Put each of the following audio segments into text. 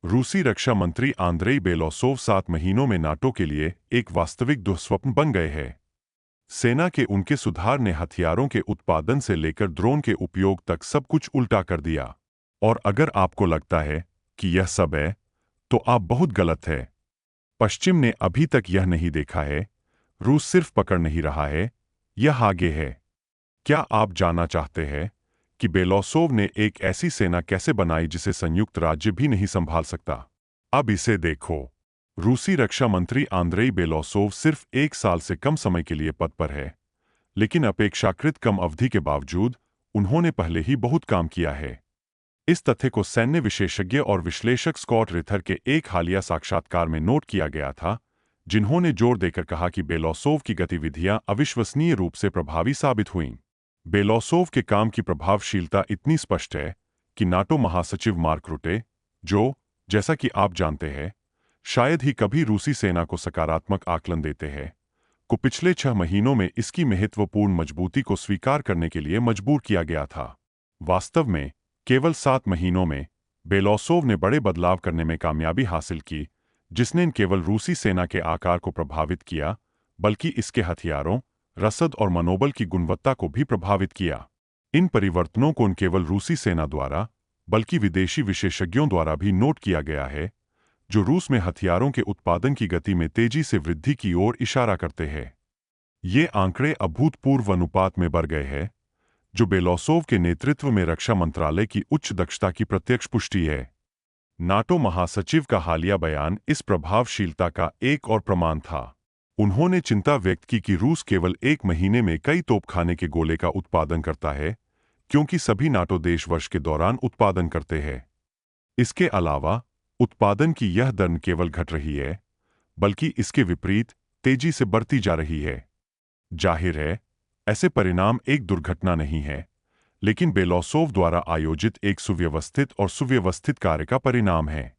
रूसी रक्षा मंत्री Andrei Belousov 7 महीनों में नाटो के लिए एक वास्तविक दुःस्वप्न बन गए हैं। सेना के उनके सुधार ने हथियारों के उत्पादन से लेकर ड्रोन के उपयोग तक सब कुछ उल्टा कर दिया। और अगर आपको लगता है कि यह सब है, तो आप बहुत गलत है। पश्चिम ने अभी तक यह नहीं देखा है। रूस सिर्फ पकड़ नहीं रहा है, यह आगे है। क्या आप जानना चाहते हैं कि बेलोसोव ने एक ऐसी सेना कैसे बनाई जिसे संयुक्त राज्य भी नहीं संभाल सकता? अब इसे देखो। रूसी रक्षा मंत्री आंद्रेई बेलोसोव सिर्फ 1 साल से कम समय के लिए पद पर है, लेकिन अपेक्षाकृत कम अवधि के बावजूद उन्होंने पहले ही बहुत काम किया है। इस तथ्य को सैन्य विशेषज्ञ और विश्लेषक स्कॉट रिथर के एक हालिया साक्षात्कार में नोट किया गया था, जिन्होंने जोर देकर कहा कि बेलोसोव की गतिविधियां अविश्वसनीय रूप से प्रभावी साबित हुईं। बेलोसोव के काम की प्रभावशीलता इतनी स्पष्ट है कि नाटो महासचिव मार्क रुटे, जो, जैसा कि आप जानते हैं, शायद ही कभी रूसी सेना को सकारात्मक आकलन देते हैं, को पिछले 6 महीनों में इसकी महत्वपूर्ण मजबूती को स्वीकार करने के लिए मजबूर किया गया था। वास्तव में केवल 7 महीनों में बेलोसोव ने बड़े बदलाव करने में कामयाबी हासिल की, जिसने न केवल रूसी सेना के आकार को प्रभावित किया, बल्कि इसके हथियारों, रसद और मनोबल की गुणवत्ता को भी प्रभावित किया। इन परिवर्तनों को न केवल रूसी सेना द्वारा, बल्कि विदेशी विशेषज्ञों द्वारा भी नोट किया गया है, जो रूस में हथियारों के उत्पादन की गति में तेजी से वृद्धि की ओर इशारा करते हैं। ये आंकड़े अभूतपूर्व अनुपात में बढ़ गए हैं, जो बेलोसोव के नेतृत्व में रक्षा मंत्रालय की उच्च दक्षता की प्रत्यक्ष पुष्टि है। नाटो महासचिव का हालिया बयान इस प्रभावशीलता का एक और प्रमाण था। उन्होंने चिंता व्यक्त की कि रूस केवल 1 महीने में कई तोपखाने के गोले का उत्पादन करता है, क्योंकि सभी नाटो देश वर्ष के दौरान उत्पादन करते हैं। इसके अलावा उत्पादन की यह दर न केवल घट रही है, बल्कि इसके विपरीत तेजी से बढ़ती जा रही है। जाहिर है, ऐसे परिणाम एक दुर्घटना नहीं है, लेकिन बेलोसोव द्वारा आयोजित एक सुव्यवस्थित और सुव्यवस्थित कार्य का परिणाम है।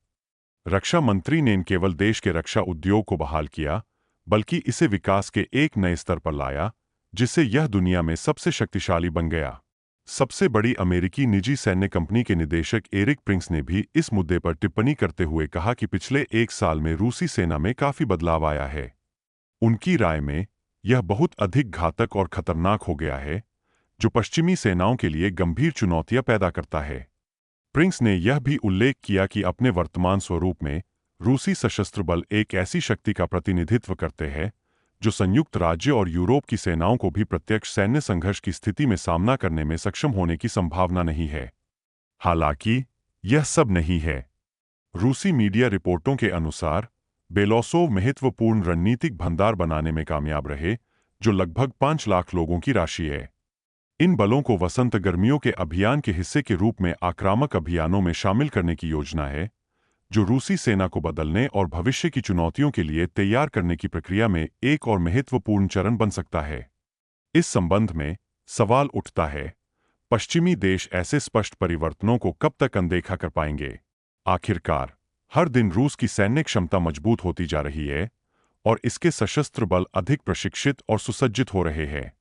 रक्षा मंत्री ने न केवल देश के रक्षा उद्योग को बहाल किया, बल्कि इसे विकास के एक नए स्तर पर लाया, जिससे यह दुनिया में सबसे शक्तिशाली बन गया। सबसे बड़ी अमेरिकी निजी सैन्य कंपनी के निदेशक एरिक प्रिंस ने भी इस मुद्दे पर टिप्पणी करते हुए कहा कि पिछले 1 साल में रूसी सेना में काफी बदलाव आया है। उनकी राय में यह बहुत अधिक घातक और खतरनाक हो गया है, जो पश्चिमी सेनाओं के लिए गंभीर चुनौतियां पैदा करता है। प्रिंस ने यह भी उल्लेख किया कि अपने वर्तमान स्वरूप में रूसी सशस्त्र बल एक ऐसी शक्ति का प्रतिनिधित्व करते हैं, जो संयुक्त राज्य और यूरोप की सेनाओं को भी प्रत्यक्ष सैन्य संघर्ष की स्थिति में सामना करने में सक्षम होने की संभावना नहीं है। हालांकि यह सब नहीं है। रूसी मीडिया रिपोर्टों के अनुसार बेलोसोव महत्वपूर्ण रणनीतिक भंडार बनाने में कामयाब रहे, जो लगभग 5 लाख लोगों की राशि है। इन बलों को वसंत गर्मियों के अभियान के हिस्से के रूप में आक्रामक अभियानों में शामिल करने की योजना है, जो रूसी सेना को बदलने और भविष्य की चुनौतियों के लिए तैयार करने की प्रक्रिया में एक और महत्वपूर्ण चरण बन सकता है। इस संबंध में सवाल उठता है, पश्चिमी देश ऐसे स्पष्ट परिवर्तनों को कब तक अनदेखा कर पाएंगे? आखिरकार, हर दिन रूस की सैन्य क्षमता मजबूत होती जा रही है और इसके सशस्त्र बल अधिक प्रशिक्षित और सुसज्जित हो रहे हैं।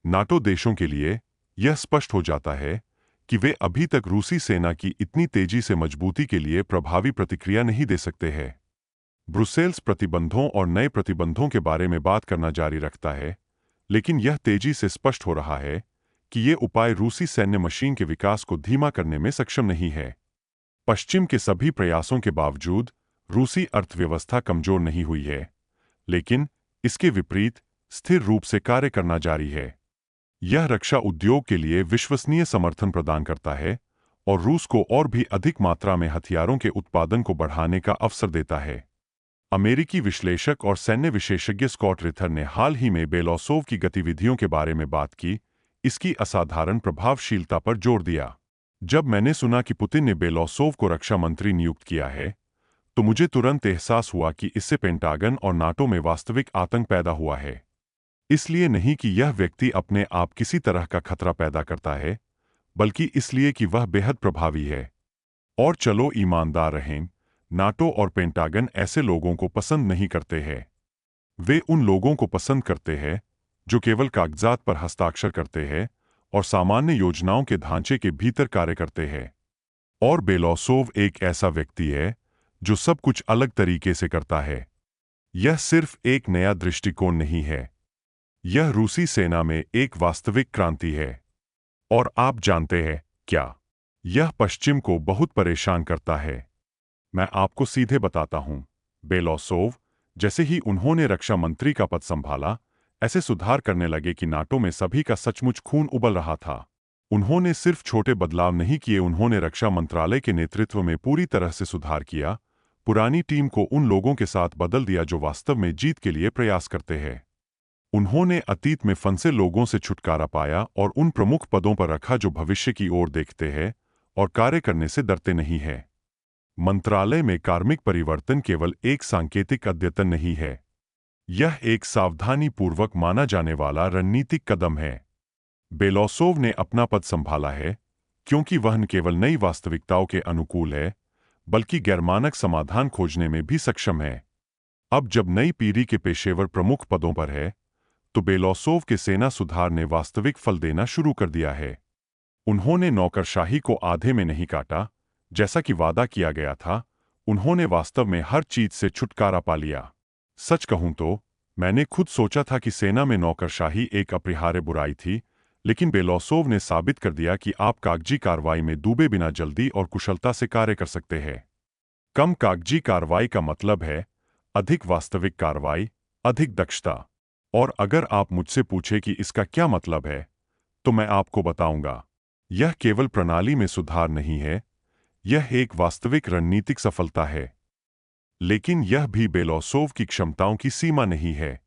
नाटो देशों के लिए यह स्पष्ट हो जाता है कि वे अभी तक रूसी सेना की इतनी तेजी से मजबूती के लिए प्रभावी प्रतिक्रिया नहीं दे सकते हैं। ब्रुसेल्स प्रतिबंधों और नए प्रतिबंधों के बारे में बात करना जारी रखता है, लेकिन यह तेजी से स्पष्ट हो रहा है कि ये उपाय रूसी सैन्य मशीन के विकास को धीमा करने में सक्षम नहीं है। पश्चिम के सभी प्रयासों के बावजूद रूसी अर्थव्यवस्था कमजोर नहीं हुई है, लेकिन इसके विपरीत स्थिर रूप से कार्य करना जारी है। यह रक्षा उद्योग के लिए विश्वसनीय समर्थन प्रदान करता है और रूस को और भी अधिक मात्रा में हथियारों के उत्पादन को बढ़ाने का अवसर देता है। अमेरिकी विश्लेषक और सैन्य विशेषज्ञ स्कॉट रिथर ने हाल ही में बेलोसोव की गतिविधियों के बारे में बात की, इसकी असाधारण प्रभावशीलता पर जोर दिया। जब मैंने सुना कि पुतिन ने बेलोसोव को रक्षा मंत्री नियुक्त किया है, तो मुझे तुरंत एहसास हुआ कि इससे पेंटागन और नाटो में वास्तविक आतंक पैदा हुआ है। इसलिए नहीं कि यह व्यक्ति अपने आप किसी तरह का खतरा पैदा करता है, बल्कि इसलिए कि वह बेहद प्रभावी है। और चलो ईमानदार रहें, नाटो और पेंटागन ऐसे लोगों को पसंद नहीं करते हैं। वे उन लोगों को पसंद करते हैं जो केवल कागजात पर हस्ताक्षर करते हैं और सामान्य योजनाओं के ढांचे के भीतर कार्य करते हैं। और बेलोसोव एक ऐसा व्यक्ति है जो सब कुछ अलग तरीके से करता है। यह सिर्फ एक नया दृष्टिकोण नहीं है, यह रूसी सेना में एक वास्तविक क्रांति है। और आप जानते हैं क्या? यह पश्चिम को बहुत परेशान करता है। मैं आपको सीधे बताता हूं। बेलोसोव, जैसे ही उन्होंने रक्षा मंत्री का पद संभाला, ऐसे सुधार करने लगे कि नाटो में सभी का सचमुच खून उबल रहा था। उन्होंने सिर्फ छोटे बदलाव नहीं किए, उन्होंने रक्षा मंत्रालय के नेतृत्व में पूरी तरह से सुधार किया। पुरानी टीम को उन लोगों के साथ बदल दिया जो वास्तव में जीत के लिए प्रयास करते हैं। उन्होंने अतीत में फंसे लोगों से छुटकारा पाया और उन प्रमुख पदों पर रखा जो भविष्य की ओर देखते हैं और कार्य करने से डरते नहीं हैं। मंत्रालय में कार्मिक परिवर्तन केवल एक सांकेतिक अद्यतन नहीं है, यह एक सावधानीपूर्वक माना जाने वाला रणनीतिक कदम है। बेलोसोव ने अपना पद संभाला है क्योंकि वह न केवल नई वास्तविकताओं के अनुकूल है, बल्कि गैरमानक समाधान खोजने में भी सक्षम है। अब जब नई पीढ़ी के पेशेवर प्रमुख पदों पर है, तो बेलोसोव के सेना सुधार ने वास्तविक फल देना शुरू कर दिया है। उन्होंने नौकरशाही को आधे में नहीं काटा, जैसा कि वादा किया गया था। उन्होंने वास्तव में हर चीज से छुटकारा पा लिया। सच कहूं तो मैंने खुद सोचा था कि सेना में नौकरशाही एक अपरिहार्य बुराई थी, लेकिन बेलोसोव ने साबित कर दिया कि आप कागजी कार्रवाई में डूबे बिना जल्दी और कुशलता से कार्य कर सकते हैं। कम कागजी कार्रवाई का मतलब है अधिक वास्तविक कार्रवाई, अधिक दक्षता। और अगर आप मुझसे पूछे कि इसका क्या मतलब है, तो मैं आपको बताऊंगा। यह केवल प्रणाली में सुधार नहीं है, यह एक वास्तविक रणनीतिक सफलता है। लेकिन यह भी बेलोसोव की क्षमताओं की सीमा नहीं है।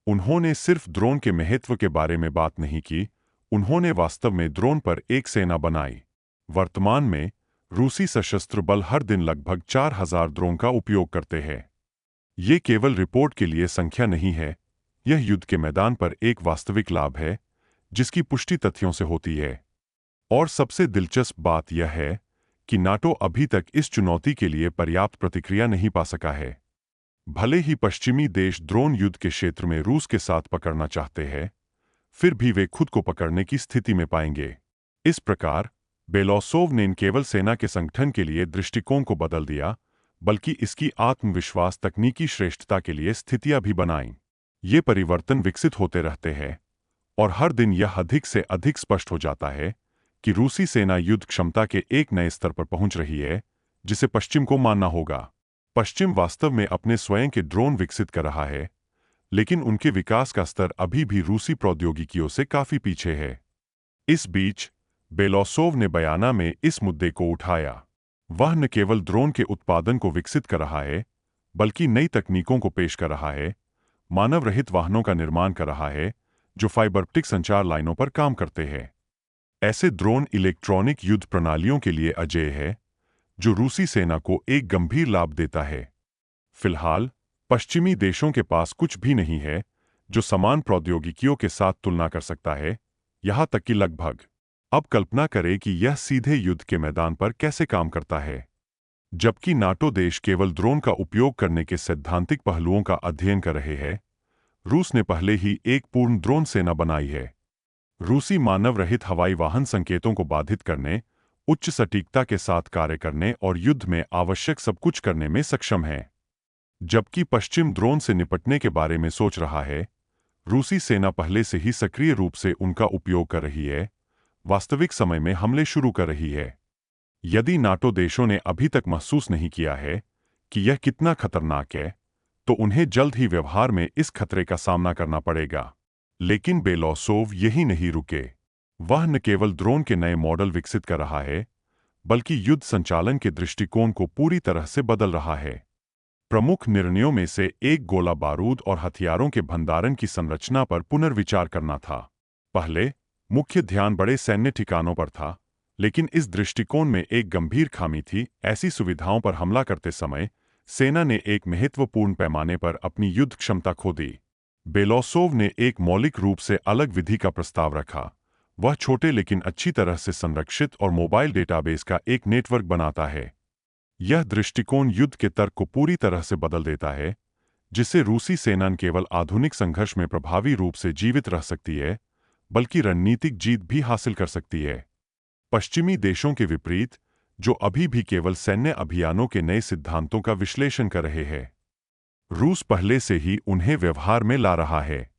उन्होंने सिर्फ ड्रोन के महत्व के बारे में बात नहीं की, उन्होंने वास्तव में ड्रोन पर एक सेना बनाई। वर्तमान में रूसी सशस्त्र बल हर दिन लगभग 4000 ड्रोन का उपयोग करते हैं। ये केवल रिपोर्ट के लिए संख्या नहीं है, यह युद्ध के मैदान पर एक वास्तविक लाभ है जिसकी पुष्टि तथ्यों से होती है। और सबसे दिलचस्प बात यह है कि नाटो अभी तक इस चुनौती के लिए पर्याप्त प्रतिक्रिया नहीं पा सका है। भले ही पश्चिमी देश ड्रोन युद्ध के क्षेत्र में रूस के साथ पकड़ना चाहते हैं, फिर भी वे खुद को पकड़ने की स्थिति में पाएंगे। इस प्रकार बेलोसोव ने न केवल सेना के संगठन के लिए दृष्टिकोण को बदल दिया, बल्कि इसकी आत्मविश्वास तकनीकी श्रेष्ठता के लिए स्थितियां भी बनाईं। ये परिवर्तन विकसित होते रहते हैं और हर दिन यह अधिक से अधिक स्पष्ट हो जाता है कि रूसी सेना युद्ध क्षमता के एक नए स्तर पर पहुंच रही है जिसे पश्चिम को मानना होगा। पश्चिम वास्तव में अपने स्वयं के ड्रोन विकसित कर रहा है, लेकिन उनके विकास का स्तर अभी भी रूसी प्रौद्योगिकियों से काफी पीछे है। इस बीच बेलोसोव ने बयाना में इस मुद्दे को उठाया। वह न केवल ड्रोन के उत्पादन को विकसित कर रहा है, बल्कि नई तकनीकों को पेश कर रहा है, मानव रहित वाहनों का निर्माण कर रहा है जो फाइबर ऑप्टिक संचार लाइनों पर काम करते हैं। ऐसे ड्रोन इलेक्ट्रॉनिक युद्ध प्रणालियों के लिए अजेय है, जो रूसी सेना को एक गंभीर लाभ देता है। फिलहाल पश्चिमी देशों के पास कुछ भी नहीं है जो समान प्रौद्योगिकियों के साथ तुलना कर सकता है, यहां तक कि लगभग। अब कल्पना करें कि यह सीधे युद्ध के मैदान पर कैसे काम करता है। जबकि नाटो देश केवल ड्रोन का उपयोग करने के सैद्धांतिक पहलुओं का अध्ययन कर रहे हैं, रूस ने पहले ही एक पूर्ण ड्रोन सेना बनाई है। रूसी मानव रहित हवाई वाहन संकेतों को बाधित करने, उच्च सटीकता के साथ कार्य करने और युद्ध में आवश्यक सब कुछ करने में सक्षम है। जबकि पश्चिम ड्रोन से निपटने के बारे में सोच रहा है, रूसी सेना पहले से ही सक्रिय रूप से उनका उपयोग कर रही है, वास्तविक समय में हमले शुरू कर रही है। यदि नाटो देशों ने अभी तक महसूस नहीं किया है कि यह कितना खतरनाक है, तो उन्हें जल्द ही व्यवहार में इस खतरे का सामना करना पड़ेगा। लेकिन बेलोसोव यही नहीं रुके। वह न केवल ड्रोन के नए मॉडल विकसित कर रहा है, बल्कि युद्ध संचालन के दृष्टिकोण को पूरी तरह से बदल रहा है। प्रमुख निर्णयों में से एक गोला बारूद और हथियारों के भंडारण की संरचना पर पुनर्विचार करना था। पहले मुख्य ध्यान बड़े सैन्य ठिकानों पर था, लेकिन इस दृष्टिकोण में एक गंभीर खामी थी। ऐसी सुविधाओं पर हमला करते समय सेना ने एक महत्वपूर्ण पैमाने पर अपनी युद्ध क्षमता खो दी। बेलोसोव ने एक मौलिक रूप से अलग विधि का प्रस्ताव रखा। वह छोटे लेकिन अच्छी तरह से संरक्षित और मोबाइल डेटाबेस का एक नेटवर्क बनाता है। यह दृष्टिकोण युद्ध के तर्क को पूरी तरह से बदल देता है, जिससे रूसी सेना न केवल आधुनिक संघर्ष में प्रभावी रूप से जीवित रह सकती है, बल्कि रणनीतिक जीत भी हासिल कर सकती है। पश्चिमी देशों के विपरीत, जो अभी भी केवल सैन्य अभियानों के नए सिद्धांतों का विश्लेषण कर रहे हैं। रूस पहले से ही उन्हें व्यवहार में ला रहा है।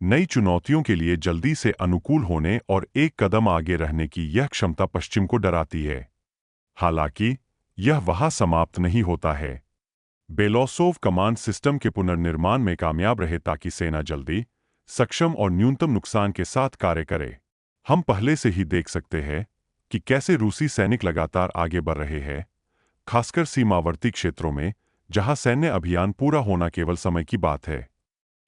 नई चुनौतियों के लिए जल्दी से अनुकूल होने और एक कदम आगे रहने की यह क्षमता पश्चिम को डराती है। हालांकि यह वहां समाप्त नहीं होता है। बेलोसोव कमांड सिस्टम के पुनर्निर्माण में कामयाब रहे ताकि सेना जल्दी, सक्षम और न्यूनतम नुकसान के साथ कार्य करे। हम पहले से ही देख सकते हैं कि कैसे रूसी सैनिक लगातार आगे बढ़ रहे हैं, खासकर सीमावर्ती क्षेत्रों में, जहां सैन्य अभियान पूरा होना केवल समय की बात है।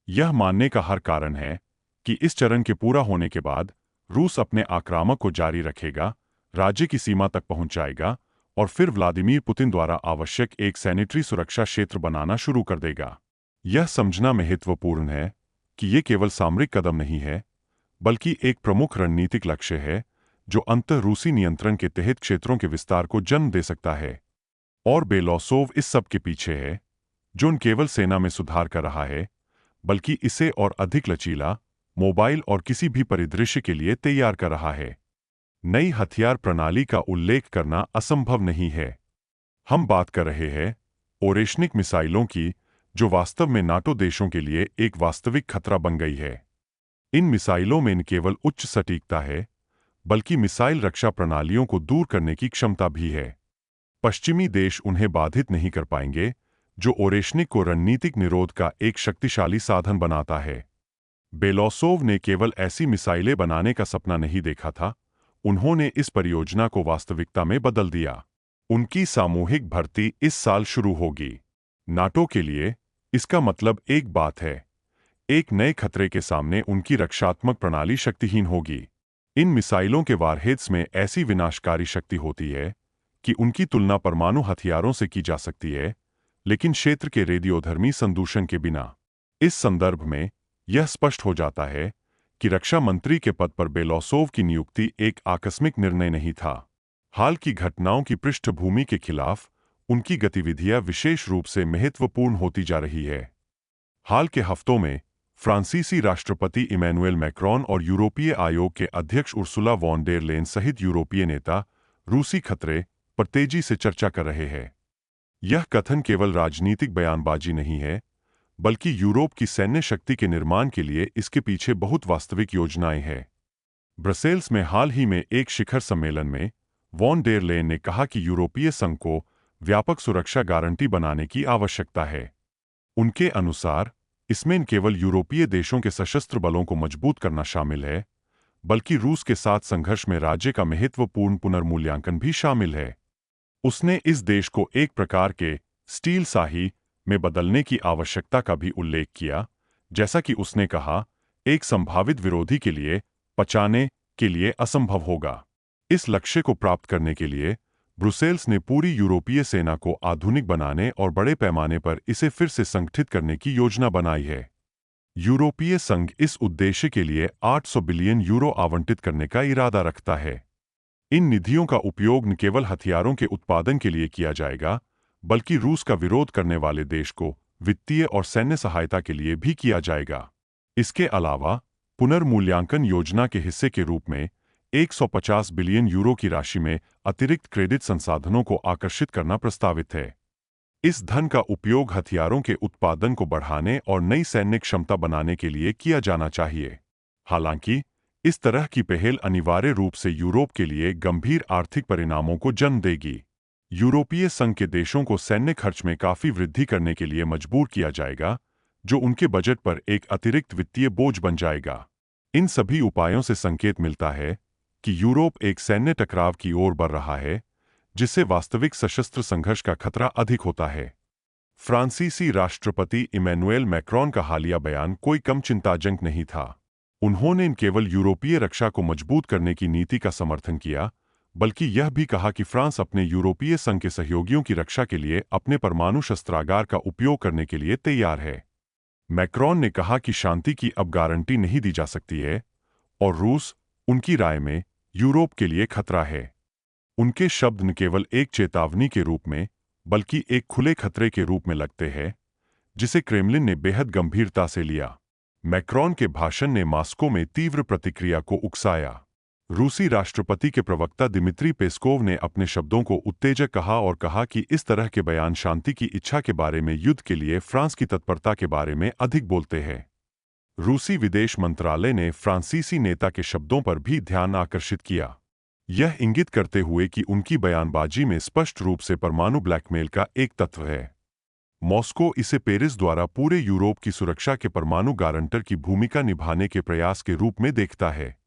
यह मानने का हर कारण है कि इस चरण के पूरा होने के बाद रूस अपने आक्रामक को जारी रखेगा, राज्य की सीमा तक पहुंच जाएगा और फिर व्लादिमीर पुतिन द्वारा आवश्यक एक सैनिटरी सुरक्षा क्षेत्र बनाना शुरू कर देगा। यह समझना महत्वपूर्ण है कि यह केवल सामरिक कदम नहीं है, बल्कि एक प्रमुख रणनीतिक लक्ष्य है जो अंतः रूसी नियंत्रण के तहत क्षेत्रों के विस्तार को जन्म दे सकता है। और बेलोसोव इस सब के पीछे है, जो न केवल सेना में सुधार कर रहा है, बल्कि इसे और अधिक लचीला, मोबाइल और किसी भी परिदृश्य के लिए तैयार कर रहा है। नई हथियार प्रणाली का उल्लेख करना असंभव नहीं है। हम बात कर रहे हैं ओरेशनिक मिसाइलों की, जो वास्तव में नाटो देशों के लिए एक वास्तविक खतरा बन गई है। इन मिसाइलों में न केवल उच्च सटीकता है, बल्कि मिसाइल रक्षा प्रणालियों को दूर करने की क्षमता भी है। पश्चिमी देश उन्हें बाधित नहीं कर पाएंगे, जो ओरेशनिक को रणनीतिक निरोध का एक शक्तिशाली साधन बनाता है। बेलोसोव ने केवल ऐसी मिसाइलें बनाने का सपना नहीं देखा था, उन्होंने इस परियोजना को वास्तविकता में बदल दिया। उनकी सामूहिक भर्ती इस साल शुरू होगी। नाटो के लिए इसका मतलब एक बात है, एक नए खतरे के सामने उनकी रक्षात्मक प्रणाली शक्तिहीन होगी। इन मिसाइलों के वारहेड्स में ऐसी विनाशकारी शक्ति होती है कि उनकी तुलना परमाणु हथियारों से की जा सकती है, लेकिन क्षेत्र के रेडियोधर्मी संदूषण के बिना। इस संदर्भ में यह स्पष्ट हो जाता है कि रक्षा मंत्री के पद पर बेलोसोव की नियुक्ति एक आकस्मिक निर्णय नहीं था। हाल की घटनाओं की पृष्ठभूमि के खिलाफ उनकी गतिविधियां विशेष रूप से महत्वपूर्ण होती जा रही है। हाल के हफ्तों में फ्रांसीसी राष्ट्रपति इमैनुएल मैक्रोन और यूरोपीय आयोग के अध्यक्ष उर्सुला वॉन डेर लेन सहित यूरोपीय नेता रूसी खतरे पर तेजी से चर्चा कर रहे हैं। यह कथन केवल राजनीतिक बयानबाजी नहीं है, बल्कि यूरोप की सैन्य शक्ति के निर्माण के लिए इसके पीछे बहुत वास्तविक योजनाएं हैं। ब्रसेल्स में हाल ही में एक शिखर सम्मेलन में वॉन डेर लेन ने कहा कि यूरोपीय संघ को व्यापक सुरक्षा गारंटी बनाने की आवश्यकता है। उनके अनुसार इसमें न केवल यूरोपीय देशों के सशस्त्र बलों को मजबूत करना शामिल है, बल्कि रूस के साथ संघर्ष में राज्य का महत्वपूर्ण पुनर्मूल्यांकन भी शामिल है। उसने इस देश को एक प्रकार के स्टील शाही में बदलने की आवश्यकता का भी उल्लेख किया, जैसा कि उसने कहा, एक संभावित विरोधी के लिए पचाने के लिए असंभव होगा। इस लक्ष्य को प्राप्त करने के लिए ब्रुसेल्स ने पूरी यूरोपीय सेना को आधुनिक बनाने और बड़े पैमाने पर इसे फिर से संगठित करने की योजना बनाई है। यूरोपीय संघ इस उद्देश्य के लिए 800 बिलियन यूरो आवंटित करने का इरादा रखता है। इन निधियों का उपयोग न केवल हथियारों के उत्पादन के लिए किया जाएगा, बल्कि रूस का विरोध करने वाले देश को वित्तीय और सैन्य सहायता के लिए भी किया जाएगा। इसके अलावा पुनर्मूल्यांकन योजना के हिस्से के रूप में 150 बिलियन यूरो की राशि में अतिरिक्त क्रेडिट संसाधनों को आकर्षित करना प्रस्तावित है। इस धन का उपयोग हथियारों के उत्पादन को बढ़ाने और नई सैन्य क्षमता बनाने के लिए किया जाना चाहिए। हालांकि इस तरह की पहल अनिवार्य रूप से यूरोप के लिए गंभीर आर्थिक परिणामों को जन्म देगी। यूरोपीय संघ के देशों को सैन्य खर्च में काफी वृद्धि करने के लिए मजबूर किया जाएगा, जो उनके बजट पर एक अतिरिक्त वित्तीय बोझ बन जाएगा। इन सभी उपायों से संकेत मिलता है कि यूरोप एक सैन्य टकराव की ओर बढ़ रहा है, जिससे वास्तविक सशस्त्र संघर्ष का खतरा अधिक होता है। फ्रांसीसी राष्ट्रपति इमैनुएल मैक्रोन का हालिया बयान कोई कम चिंताजनक नहीं था। उन्होंने न केवल यूरोपीय रक्षा को मजबूत करने की नीति का समर्थन किया, बल्कि यह भी कहा कि फ्रांस अपने यूरोपीय संघ के सहयोगियों की रक्षा के लिए अपने परमाणु शस्त्रागार का उपयोग करने के लिए तैयार है। मैक्रोन ने कहा कि शांति की अब गारंटी नहीं दी जा सकती है और रूस, उनकी राय में, यूरोप के लिए खतरा है। उनके शब्द न केवल एक चेतावनी के रूप में, बल्कि एक खुले खतरे के रूप में लगते हैं, जिसे क्रेमलिन ने बेहद गंभीरता से लिया। मैक्रोन के भाषण ने मॉस्को में तीव्र प्रतिक्रिया को उकसाया। रूसी राष्ट्रपति के प्रवक्ता दिमित्री पेस्कोव ने अपने शब्दों को उत्तेजक कहा और कहा कि इस तरह के बयान शांति की इच्छा के बारे में, युद्ध के लिए फ्रांस की तत्परता के बारे में अधिक बोलते हैं। रूसी विदेश मंत्रालय ने फ्रांसीसी नेता के शब्दों पर भी ध्यान आकर्षित किया, यह इंगित करते हुए कि उनकी बयानबाजी में स्पष्ट रूप से परमाणु ब्लैकमेल का एक तत्व है। मॉस्को इसे पेरिस द्वारा पूरे यूरोप की सुरक्षा के परमाणु गारंटर की भूमिका निभाने के प्रयास के रूप में देखता है।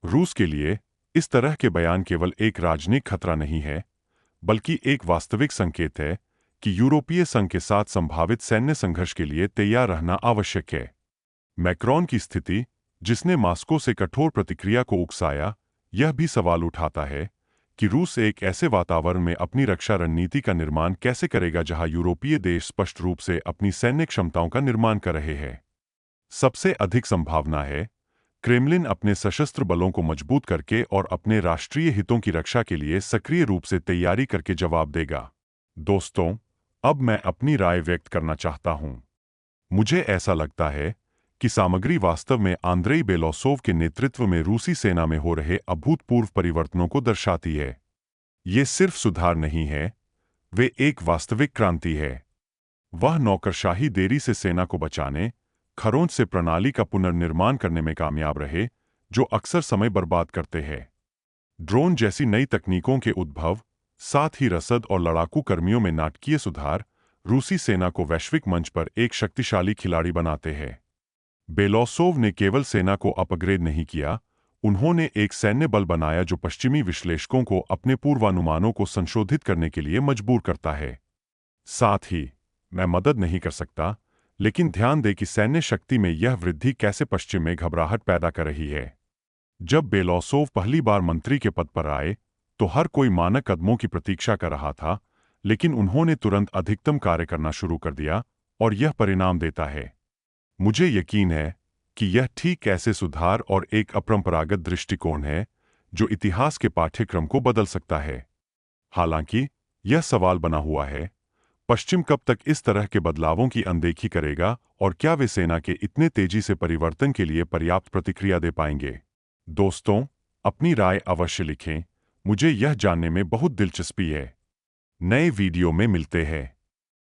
रूस के लिए इस तरह के बयान केवल एक राजनीतिक खतरा नहीं है, बल्कि एक वास्तविक संकेत है कि यूरोपीय संघ के साथ संभावित सैन्य संघर्ष के लिए तैयार रहना आवश्यक है। मैक्रोन की स्थिति, जिसने मॉस्को से कठोर प्रतिक्रिया को उकसाया, यह भी सवाल उठाता है कि रूस एक ऐसे वातावरण में अपनी रक्षा रणनीति का निर्माण कैसे करेगा जहां यूरोपीय देश स्पष्ट रूप से अपनी सैन्य क्षमताओं का निर्माण कर रहे हैं। सबसे अधिक संभावना है क्रेमलिन अपने सशस्त्र बलों को मजबूत करके और अपने राष्ट्रीय हितों की रक्षा के लिए सक्रिय रूप से तैयारी करके जवाब देगा। दोस्तों, अब मैं अपनी राय व्यक्त करना चाहता हूं। मुझे ऐसा लगता है कि सामग्री वास्तव में आंद्रेई बेलोसोव के नेतृत्व में रूसी सेना में हो रहे अभूतपूर्व परिवर्तनों को दर्शाती है। ये सिर्फ सुधार नहीं है, वे एक वास्तविक क्रांति है। वह नौकरशाही देरी से सेना को बचाने, खरोंच से प्रणाली का पुनर्निर्माण करने में कामयाब रहे, जो अक्सर समय बर्बाद करते हैं। ड्रोन जैसी नई तकनीकों के उद्भव, साथ ही रसद और लड़ाकू कर्मियों में नाटकीय सुधार, रूसी सेना को वैश्विक मंच पर एक शक्तिशाली खिलाड़ी बनाते हैं। बेलोसोव ने केवल सेना को अपग्रेड नहीं किया, उन्होंने एक सैन्य बल बनाया जो पश्चिमी विश्लेषकों को अपने पूर्वानुमानों को संशोधित करने के लिए मजबूर करता है। साथ ही, मैं मदद नहीं कर सकता, लेकिन ध्यान दें कि सैन्य शक्ति में यह वृद्धि कैसे पश्चिम में घबराहट पैदा कर रही है। जब बेलोसोव पहली बार मंत्री के पद पर आए, तो हर कोई मानक कदमों की प्रतीक्षा कर रहा था, लेकिन उन्होंने तुरंत अधिकतम कार्य करना शुरू कर दिया और यह परिणाम देता है। मुझे यकीन है कि यह ठीक ऐसे सुधार और एक अपरंपरागत दृष्टिकोण है जो इतिहास के पाठ्यक्रम को बदल सकता है। हालांकि यह सवाल बना हुआ है, पश्चिम कब तक इस तरह के बदलावों की अनदेखी करेगा और क्या वे सेना के इतने तेजी से परिवर्तन के लिए पर्याप्त प्रतिक्रिया दे पाएंगे। दोस्तों, अपनी राय अवश्य लिखें, मुझे यह जानने में बहुत दिलचस्पी है। नए वीडियो में मिलते हैं।